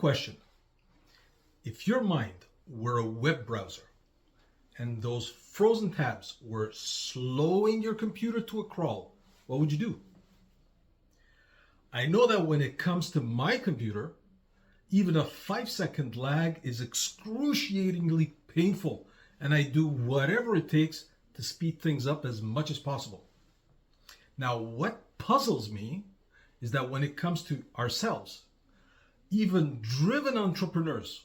question. If your mind were a web browser and those frozen tabs were slowing your computer to a crawl, what would you do? I know that when it comes to my computer, even a 5-second lag is excruciatingly painful, and I do whatever it takes to speed things up as much as possible. Now, what puzzles me is that when it comes to ourselves, even driven entrepreneurs,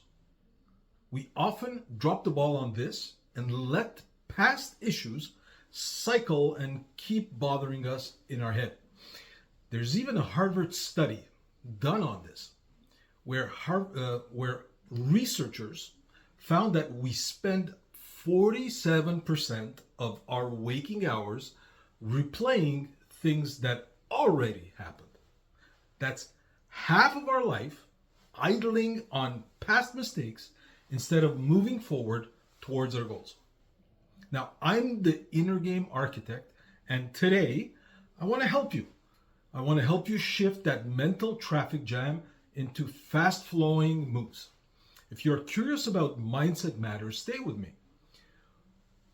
we often drop the ball on this and let past issues cycle and keep bothering us in our head. There's even a Harvard study done on this, where researchers found that we spend 47% of our waking hours replaying things that already happened. That's half of our life idling on past mistakes instead of moving forward towards our goals. Now, I'm the inner game architect, and today I want to help you. I want to help you shift that mental traffic jam into fast-flowing moves. If you're curious about mindset matters, stay with me.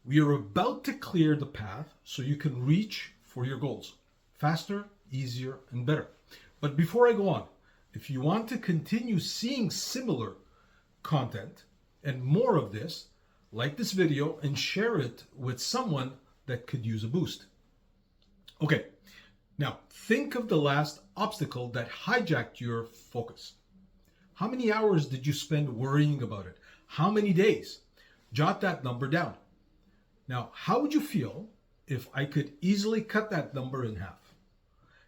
We are about to clear the path so you can reach for your goals faster, easier, and better. But before I go on, if you want to continue seeing similar content and more of this, like this video and share it with someone that could use a boost. Okay, now think of the last obstacle that hijacked your focus. How many hours did you spend worrying about it? How many days? Jot that number down. Now, how would you feel if I could easily cut that number in half?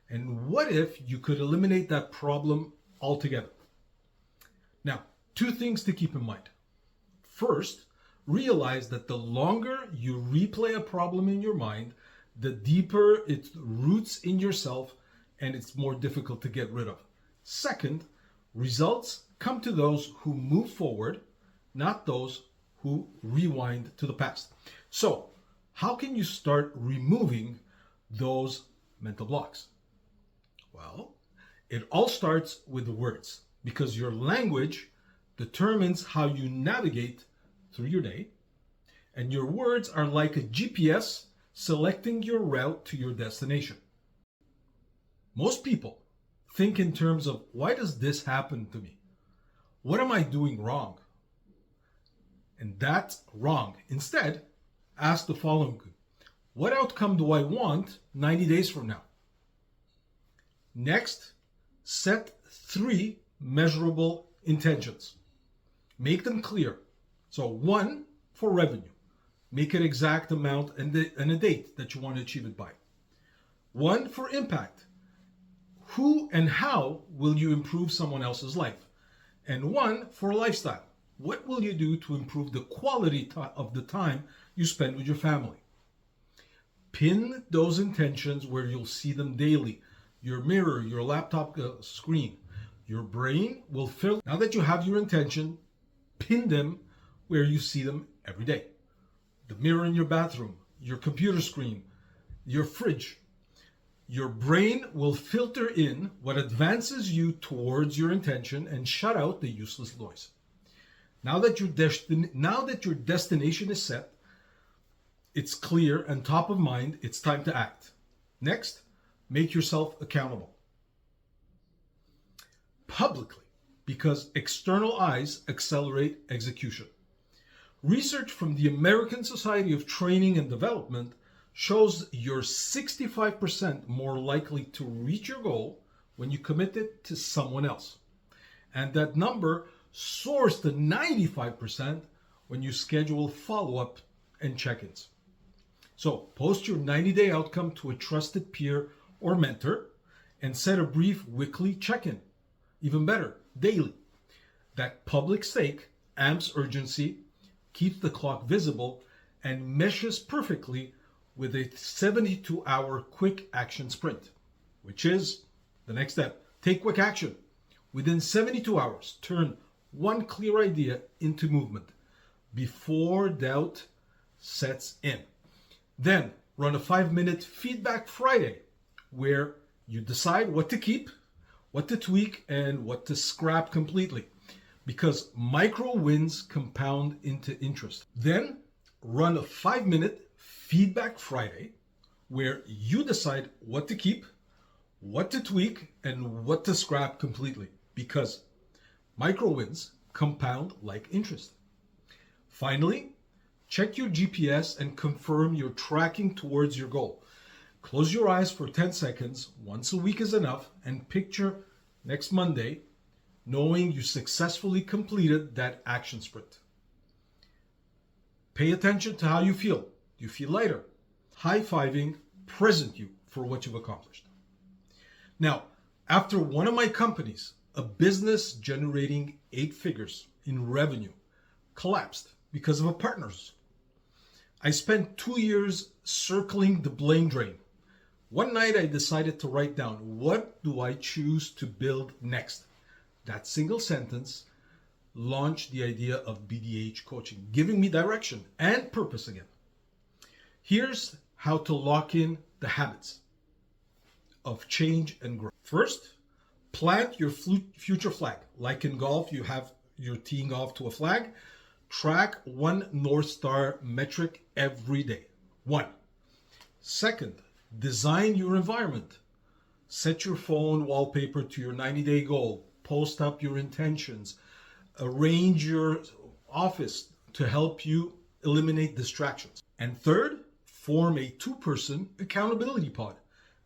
And what if you could eliminate that problem altogether? Now, two things to keep in mind. First, realize that the longer you replay a problem in your mind, the deeper it roots in yourself and it's more difficult to get rid of. Second, results come to those who move forward, not those who rewind to the past. So, how can you start removing those mental blocks? Well, it all starts with words, because your language determines how you navigate through your day, and your words are like a GPS selecting your route to your destination. Most people think in terms of, why does this happen to me? What am I doing wrong? And that's wrong. Instead, ask the following. What outcome do I want 90 days from now? Next, set 3 measurable intentions. Make them clear. So 1 for revenue. Make an exact amount and a date that you want to achieve it by. 1 for impact. Who and how will you improve someone else's life? And 1 for lifestyle. What will you do to improve the quality of the time you spend with your family? Pin those intentions where you'll see them daily. Your mirror, your laptop screen. Your brain will fill. Now that you have your intention, pin them where you see them every day. The mirror in your bathroom, your computer screen, your fridge. Your brain will filter in what advances you towards your intention and shut out the useless noise. Now that your destination is set, it's clear and top of mind, it's time to act. Next, make yourself accountable. Publicly, because external eyes accelerate execution. Research from the American Society of Training and Development shows you're 65% more likely to reach your goal when you commit it to someone else. And that number soars to 95% when you schedule follow-up and check-ins. So post your 90-day outcome to a trusted peer or mentor and set a brief weekly check-in. Even better, daily. That public stake amps urgency, keeps the clock visible, and meshes perfectly with a 72-hour quick action sprint, which is the next step. Take quick action. Within 72 hours, turn one clear idea into movement before doubt sets in. Then run a 5-minute feedback Friday where you decide what to keep, what to tweak, and what to scrap completely. because micro wins compound into interest. Then run a 5-minute Feedback Friday where you decide what to keep, what to tweak, and what to scrap completely, because micro wins compound like interest. Finally, check your GPS and confirm you're tracking towards your goal. Close your eyes for 10 seconds, once a week is enough, and picture next Monday knowing you successfully completed that action sprint. Pay attention to how you feel. Do you feel lighter? High-fiving present you for what you've accomplished. Now, after one of my companies, a business generating 8 figures in revenue, collapsed because of a partner's, I spent 2 years circling the blame drain. One night I decided to write down, what do I choose to build next? That single sentence launched the idea of BDH coaching, giving me direction and purpose again. Here's how to lock in the habits of change and growth. First, plant your future flag. Like in golf, you're teeing off to a flag. Track one North Star metric every day. 1. Second, design your environment. Set your phone wallpaper to your 90-day goal. Post up your intentions. Arrange your office to help you eliminate distractions. And third, form a 2-person accountability pod.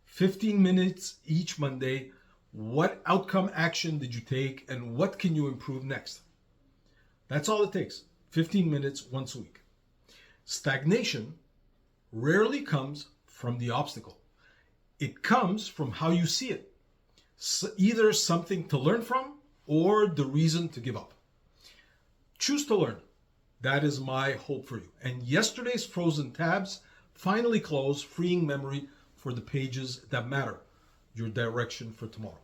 15 minutes each Monday. What outcome action did you take and what can you improve next? That's all it takes. 15 minutes once a week. Stagnation rarely comes from the obstacle. It comes from how you see it. Either something to learn from or the reason to give up. Choose to learn. That is my hope for you. And yesterday's frozen tabs finally close, freeing memory for the pages that matter, your direction for tomorrow.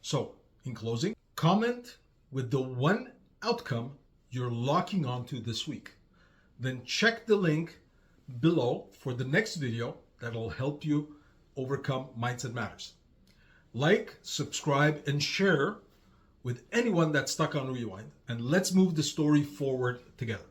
So, in closing, comment with the one outcome you're locking onto this week. Then check the link below for the next video that'll help you overcome Mindset Matters. Like, subscribe, and share with anyone that's stuck on Rewind, and let's move the story forward together.